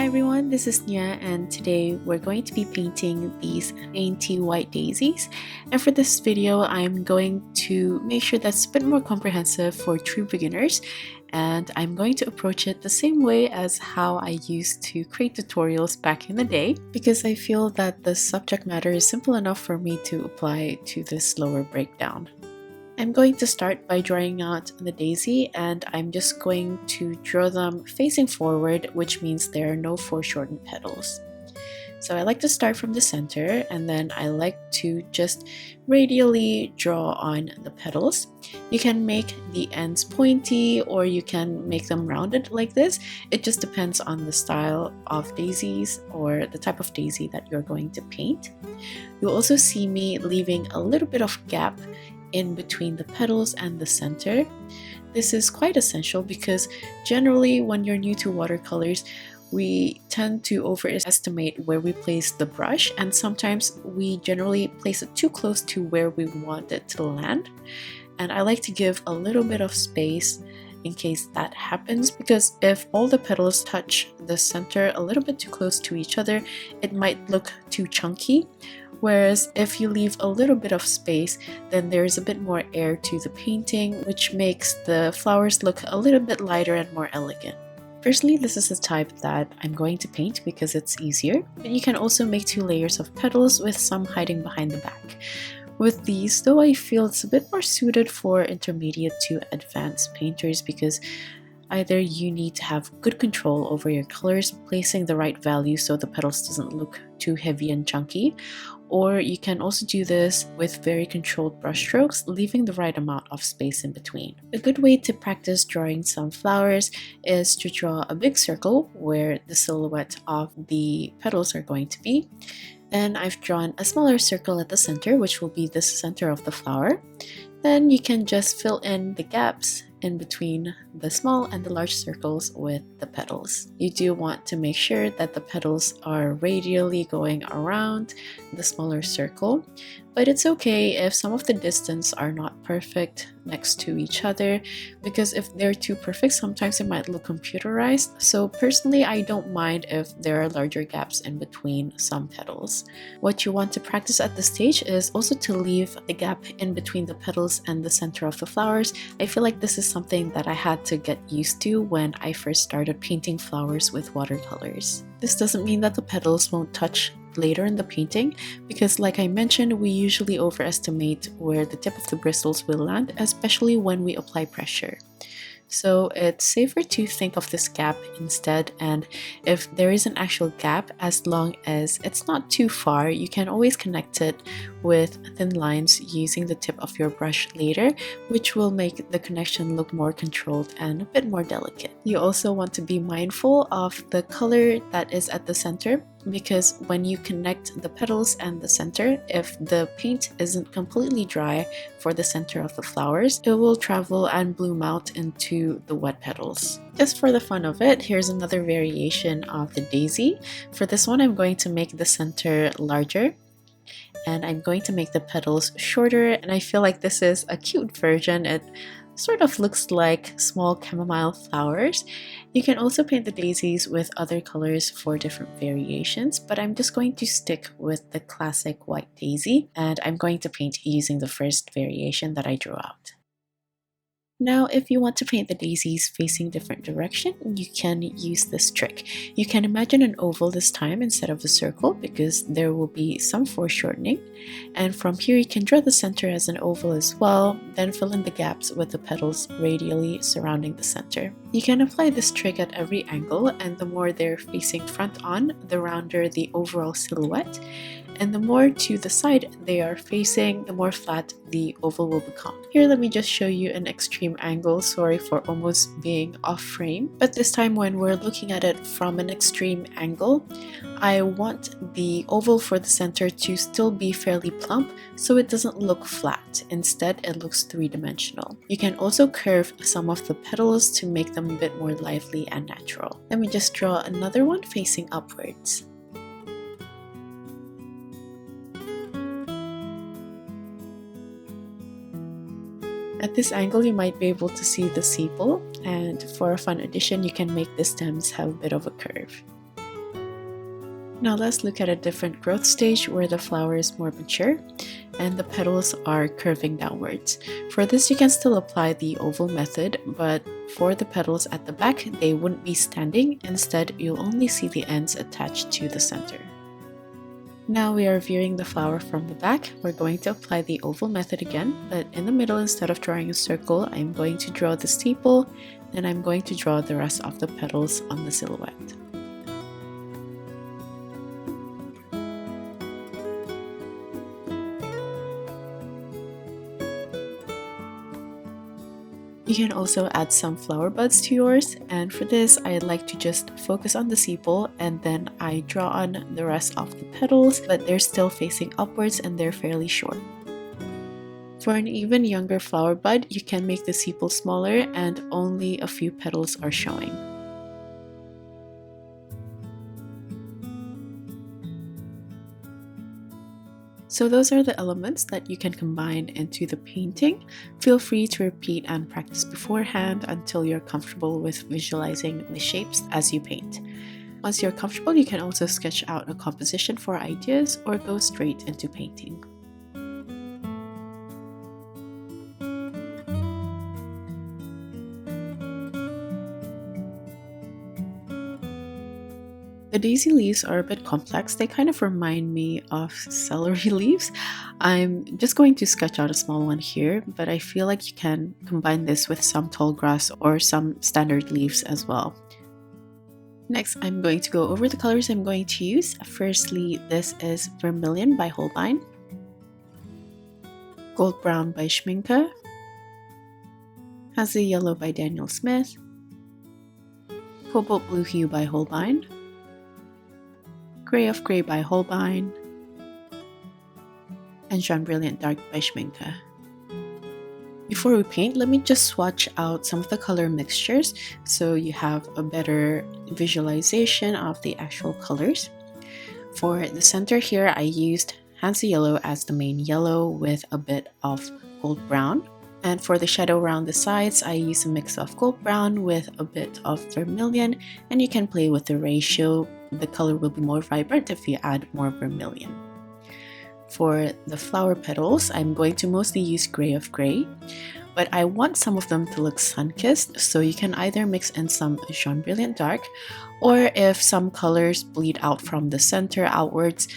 Hi everyone, this is Nia and today we're going to be painting these dainty white daisies. And for this video, I'm going to make sure that's a bit more comprehensive for true beginners, and I'm going to approach it the same way as how I used to create tutorials back in the day, because I feel that the subject matter is simple enough for me to apply to this slower breakdown. I'm going to start by drawing out the daisy, and I'm just going to draw them facing forward, which means there are no foreshortened petals. So I like to start from the center, and then I like to just radially draw on the petals. You can make the ends pointy or you can make them rounded like this. It just depends on the style of daisies or the type of daisy that you're going to paint. You'll also see me leaving a little bit of gap in between the petals and the center. This is quite essential because generally when you're new to watercolors, we tend to overestimate where we place the brush, and sometimes we generally place it too close to where we want it to land. And I like to give a little bit of space in case that happens, because if all the petals touch the center a little bit too close to each other, it might look too chunky. Whereas if you leave a little bit of space, then there's a bit more air to the painting, which makes the flowers look a little bit lighter and more elegant. Personally, this is the type that I'm going to paint because it's easier, but you can also make 2 layers of petals with some hiding behind the back. With these, though, I feel it's a bit more suited for intermediate to advanced painters because either you need to have good control over your colors, placing the right value so the petals doesn't look too heavy and chunky, or you can also do this with very controlled brush strokes, leaving the right amount of space in between. A good way to practice drawing some flowers is to draw a big circle where the silhouette of the petals are going to be. Then I've drawn a smaller circle at the center, which will be the center of the flower. Then you can just fill in the gaps in between the small and the large circles with the petals. You do want to make sure that the petals are radially going around the smaller circle, but it's okay if some of the distance are not perfect next to each other, because if they're too perfect, sometimes it might look computerized. So personally, I don't mind if there are larger gaps in between some petals. What you want to practice at this stage is also to leave the gap in between the petals and the center of the flowers. I feel like this is something that I had to get used to when I first started painting flowers with watercolors. This doesn't mean that the petals won't touch later in the painting, because like I mentioned, we usually overestimate where the tip of the bristles will land, especially when we apply pressure. So it's safer to think of this gap instead, and if there is an actual gap, as long as it's not too far, you can always connect it with thin lines using the tip of your brush later, which will make the connection look more controlled and a bit more delicate. You also want to be mindful of the color that is at the center, because when you connect the petals and the center, if the paint isn't completely dry for the center of the flowers, it will travel and bloom out into the wet petals. Just for the fun of it, here's another variation of the daisy. For this one, I'm going to make the center larger, and I'm going to make the petals shorter, and I feel like this is a cute version. It sort of looks like small chamomile flowers. You can also paint the daisies with other colors for different variations, but I'm just going to stick with the classic white daisy, and I'm going to paint using the first variation that I drew out. Now, if you want to paint the daisies facing different direction, you can use this trick. You can imagine an oval this time instead of a circle, because there will be some foreshortening. And from here, you can draw the center as an oval as well, then fill in the gaps with the petals radially surrounding the center. You can apply this trick at every angle, and the more they're facing front on, the rounder the overall silhouette. And the more to the side they are facing, the more flat the oval will become. Here, let me just show you an extreme angle. Sorry for almost being off frame. But this time when we're looking at it from an extreme angle, I want the oval for the center to still be fairly plump so it doesn't look flat. Instead, it looks three-dimensional. You can also curve some of the petals to make them a bit more lively and natural. Let me just draw another one facing upwards. At this angle, you might be able to see the sepal, and for a fun addition, you can make the stems have a bit of a curve. Now let's look at a different growth stage where the flower is more mature and the petals are curving downwards. For this, you can still apply the oval method, but for the petals at the back, they wouldn't be standing. Instead, you'll only see the ends attached to the center. Now we are viewing the flower from the back. We're going to apply the oval method again, but in the middle, instead of drawing a circle, I'm going to draw the steeple, then I'm going to draw the rest of the petals on the silhouette. You can also add some flower buds to yours, and for this I'd like to just focus on the sepal and then I draw on the rest of the petals, but they're still facing upwards and they're fairly short. For an even younger flower bud, you can make the sepal smaller and only a few petals are showing. So those are the elements that you can combine into the painting. Feel free to repeat and practice beforehand until you're comfortable with visualizing the shapes as you paint. Once you're comfortable, you can also sketch out a composition for ideas or go straight into painting. The daisy leaves are a bit complex. They kind of remind me of celery leaves. I'm just going to sketch out a small one here, but I feel like you can combine this with some tall grass or some standard leaves as well. Next, I'm going to go over the colors I'm going to use. Firstly, this is Vermilion by Holbein, Gold Brown by Schmincke, Hansa Yellow by Daniel Smith, Cobalt Blue Hue by Holbein, Gray of Grey by Holbein, and Jaune Brilliant Dark by Schmincke. Before we paint, let me just swatch out some of the color mixtures so you have a better visualization of the actual colors. For the center here, I used Hansa Yellow as the main yellow with a bit of gold brown. And for the shadow around the sides, I use a mix of gold brown with a bit of vermilion, and you can play with the ratio. The color will be more vibrant if you add more vermilion. For the flower petals, I'm going to mostly use Gray of Grey, but I want some of them to look sun-kissed, so you can either mix in some Jaune Brilliant Dark, or if some colors bleed out from the center outwards,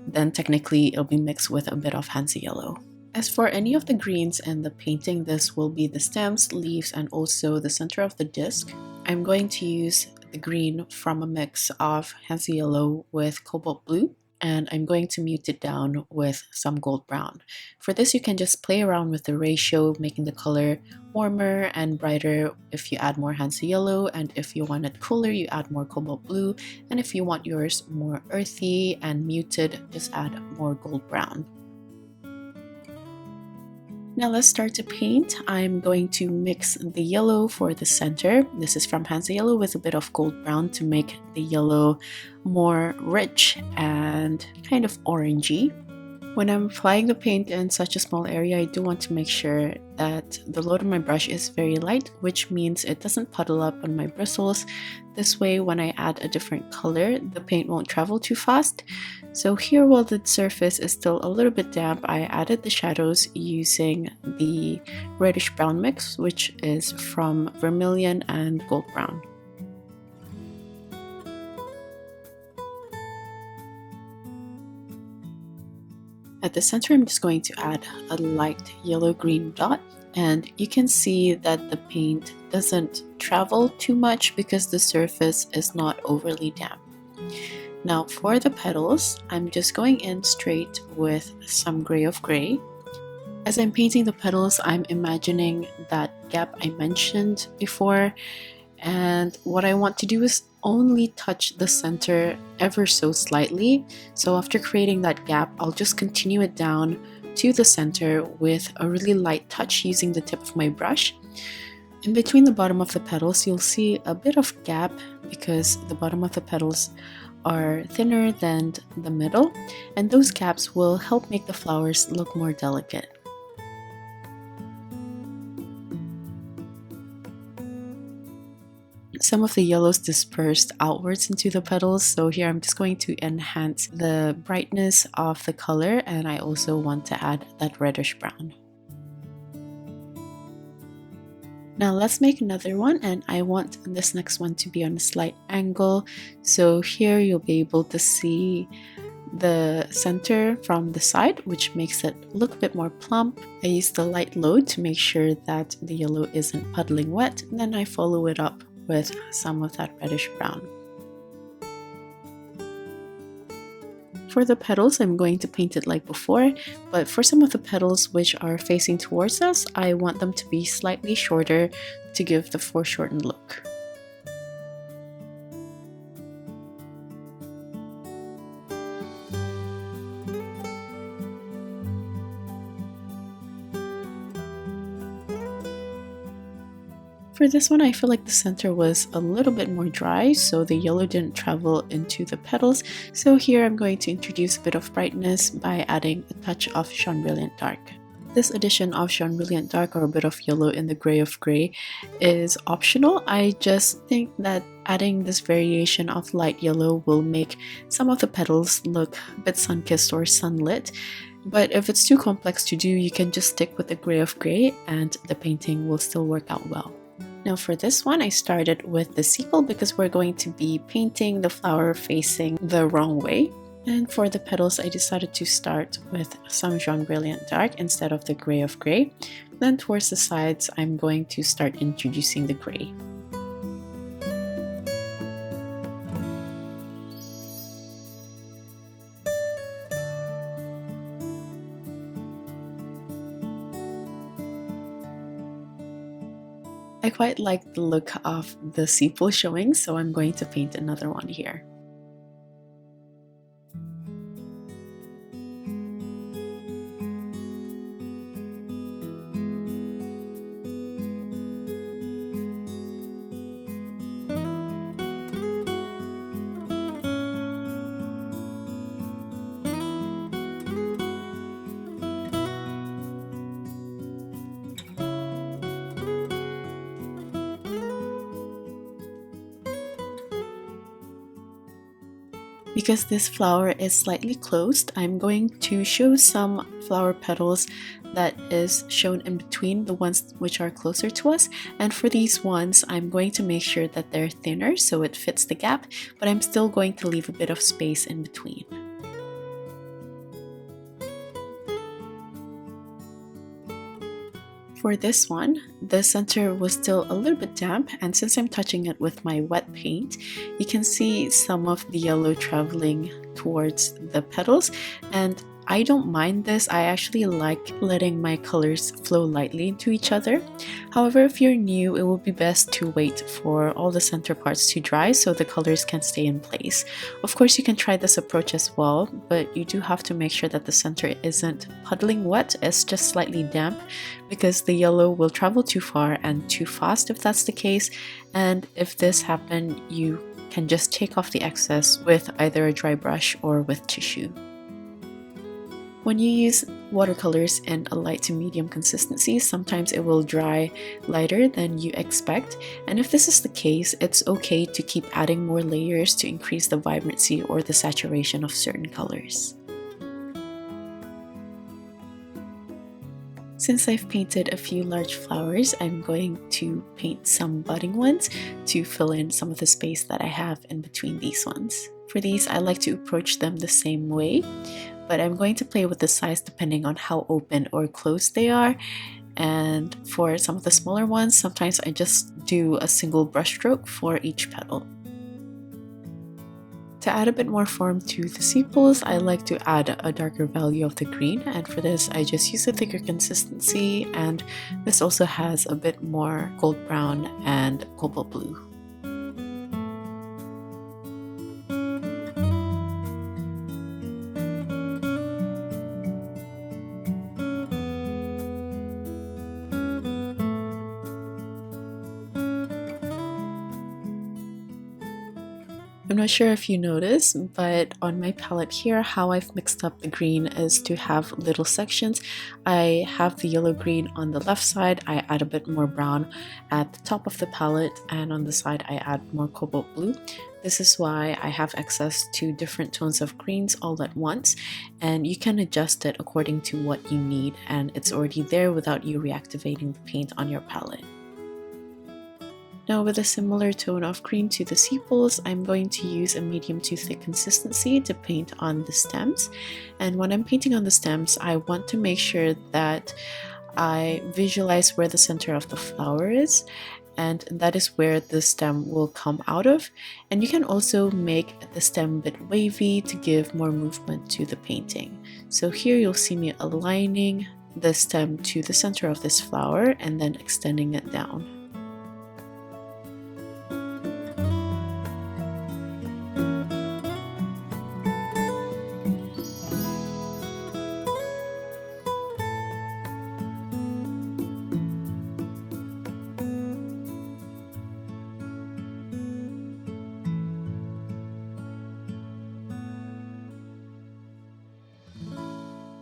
then technically it'll be mixed with a bit of Hansa Yellow. As for any of the greens in the painting, this will be the stems, leaves, and also the center of the disc. I'm going to use the green from a mix of Hansa Yellow with Cobalt Blue, and I'm going to mute it down with some gold brown. For this, you can just play around with the ratio, making the color warmer and brighter if you add more Hansa Yellow, and if you want it cooler, you add more Cobalt Blue, and if you want yours more earthy and muted, just add more gold brown. Now let's start to paint. I'm going to mix the yellow for the center. This is from Hansa Yellow with a bit of gold brown to make the yellow more rich and kind of orangey. When I'm applying the paint in such a small area, I do want to make sure that the load of my brush is very light, which means it doesn't puddle up on my bristles. This way, when I add a different color, the paint won't travel too fast. So here, while the surface is still a little bit damp, I added the shadows using the reddish brown mix, which is from Vermilion and Gold Brown. At the center, I'm just going to add a light yellow-green dot, and you can see that the paint doesn't travel too much because the surface is not overly damp. Now for the petals, I'm just going in straight with some Gray of Grey. As I'm painting the petals, I'm imagining that gap I mentioned before, and what I want to do is only touch the center ever so slightly. So after creating that gap, I'll just continue it down to the center with a really light touch using the tip of my brush. In between the bottom of the petals, you'll see a bit of gap because the bottom of the petals are thinner than the middle, and those gaps will help make the flowers look more delicate. some of the yellows dispersed outwards into the petals, so here I'm just going to enhance the brightness of the color, and I also want to add that reddish brown. Now let's make another one, and I want this next one to be on a slight angle, so here you'll be able to see the center from the side, which makes it look a bit more plump. I use the light load to make sure that the yellow isn't puddling wet, and then I follow it up with some of that reddish brown. For the petals, I'm going to paint it like before, but for some of the petals which are facing towards us, I want them to be slightly shorter to give the foreshortened look. For this one, I feel like the center was a little bit more dry, so the yellow didn't travel into the petals. So here I'm going to introduce a bit of brightness by adding a touch of Jaune Brilliant Dark. This addition of Jaune Brilliant Dark, or a bit of yellow in the gray of gray, is optional. I just think that adding this variation of light yellow will make some of the petals look a bit sun-kissed or sunlit. But if it's too complex to do, you can just stick with the gray of gray and the painting will still work out well. Now for this one, I started with the sepal because we're going to be painting the flower facing the wrong way. And for the petals, I decided to start with some Jaune Brilliant Dark instead of the gray of gray. Then towards the sides, I'm going to start introducing the gray. I quite like the look of the sepal showing, so I'm going to paint another one here. Because this flower is slightly closed, I'm going to show some flower petals that is shown in between the ones which are closer to us. And for these ones, I'm going to make sure that they're thinner so it fits the gap, but I'm still going to leave a bit of space in between. For this one, the center was still a little bit damp, and since I'm touching it with my wet paint, you can see some of the yellow traveling towards the petals, and I don't mind this. I actually like letting my colors flow lightly into each other. However, if you're new, it will be best to wait for all the center parts to dry so the colors can stay in place. Of course, you can try this approach as well, but you do have to make sure that the center isn't puddling wet, it's just slightly damp, because the yellow will travel too far and too fast if that's the case. And if this happens, you can just take off the excess with either a dry brush or with tissue. When you use watercolors in a light to medium consistency, sometimes it will dry lighter than you expect, and if this is the case, it's okay to keep adding more layers to increase the vibrancy or the saturation of certain colors. Since I've painted a few large flowers, I'm going to paint some budding ones to fill in some of the space that I have in between these ones. For these, I like to approach them the same way, but I'm going to play with the size depending on how open or closed they are. And for some of the smaller ones, sometimes I just do a single brush stroke for each petal. To add a bit more form to the sepals, I like to add a darker value of the green, and for this I just use a thicker consistency, and this also has a bit more gold brown and cobalt blue. I'm not sure if you noticed, but on my palette here, how I've mixed up the green is to have little sections. I have the yellow green on the left side, I add a bit more brown at the top of the palette, and on the side I add more cobalt blue. This is why I have access to different tones of greens all at once, and you can adjust it according to what you need, and it's already there without you reactivating the paint on your palette. Now with a similar tone of green to the sepals, I'm going to use a medium to thick consistency to paint on the stems. And when I'm painting on the stems, I want to make sure that I visualize where the center of the flower is, and that is where the stem will come out of. And you can also make the stem a bit wavy to give more movement to the painting. So here you'll see me aligning the stem to the center of this flower and then extending it down.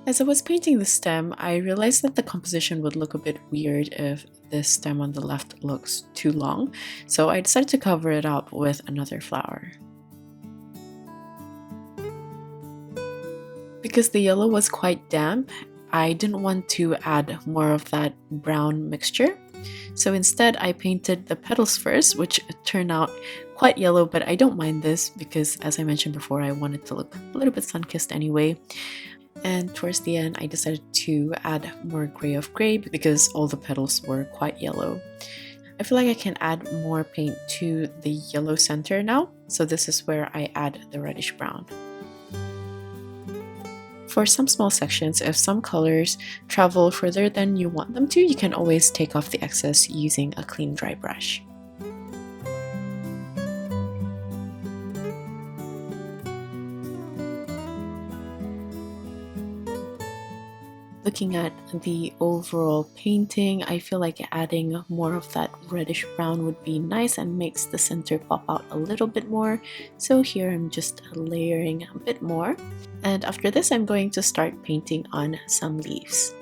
As I was painting the stem, I realized that the composition would look a bit weird if the stem on the left looks too long, so I decided to cover it up with another flower. Because the yellow was quite damp, I didn't want to add more of that brown mixture, so instead I painted the petals first, which turned out quite yellow, but I don't mind this because, as I mentioned before, I wanted to look a little bit sun-kissed anyway. And towards the end, I decided to add more gray of gray because all the petals were quite yellow. I feel like I can add more paint to the yellow center now, so this is where I add the reddish brown. For some small sections, if some colors travel further than you want them to, you can always take off the excess using a clean dry brush. Looking at the overall painting, I feel like adding more of that reddish brown would be nice and makes the center pop out a little bit more. So here I'm just layering a bit more. And after this, I'm going to start painting on some leaves.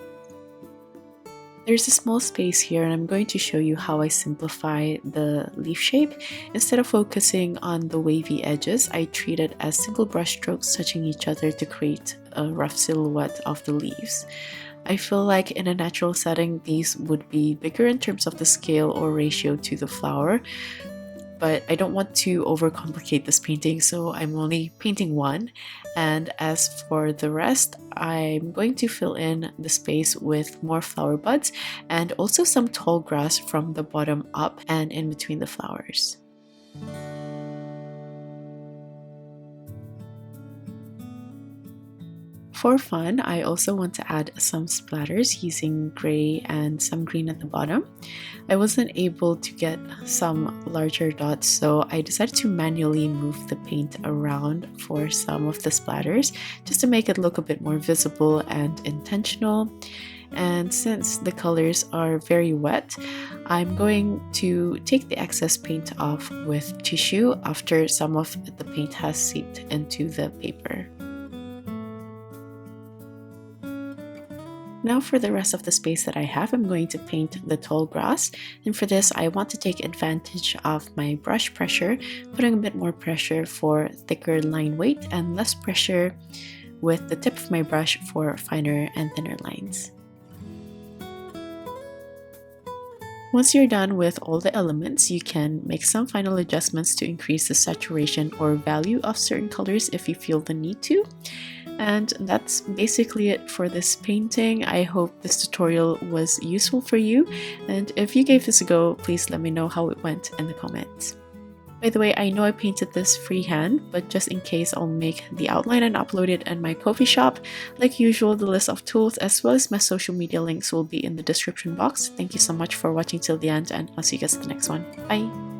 There's a small space here and I'm going to show you how I simplify the leaf shape. Instead of focusing on the wavy edges, I treat it as simple brush strokes touching each other to create a rough silhouette of the leaves. I feel like in a natural setting, these would be bigger in terms of the scale or ratio to the flower, but I don't want to overcomplicate this painting, so I'm only painting one. And as for the rest, I'm going to fill in the space with more flower buds and also some tall grass from the bottom up and in between the flowers. For fun, I also want to add some splatters using gray and some green at the bottom. I wasn't able to get some larger dots, so I decided to manually move the paint around for some of the splatters just to make it look a bit more visible and intentional. And since the colors are very wet, I'm going to take the excess paint off with tissue after some of the paint has seeped into the paper. Now for the rest of the space that I have, I'm going to paint the tall grass, and for this I want to take advantage of my brush pressure, putting a bit more pressure for thicker line weight and less pressure with the tip of my brush for finer and thinner lines. Once you're done with all the elements, you can make some final adjustments to increase the saturation or value of certain colors if you feel the need to. And that's basically it for this painting. I hope this tutorial was useful for you, and if you gave this a go, please let me know how it went in the comments. By the way, I know I painted this freehand, but just in case, I'll make the outline and upload it in my Ko-fi shop. Like usual, the list of tools as well as my social media links will be in the description box. Thank you so much for watching till the end, and I'll see you guys in the next one. Bye!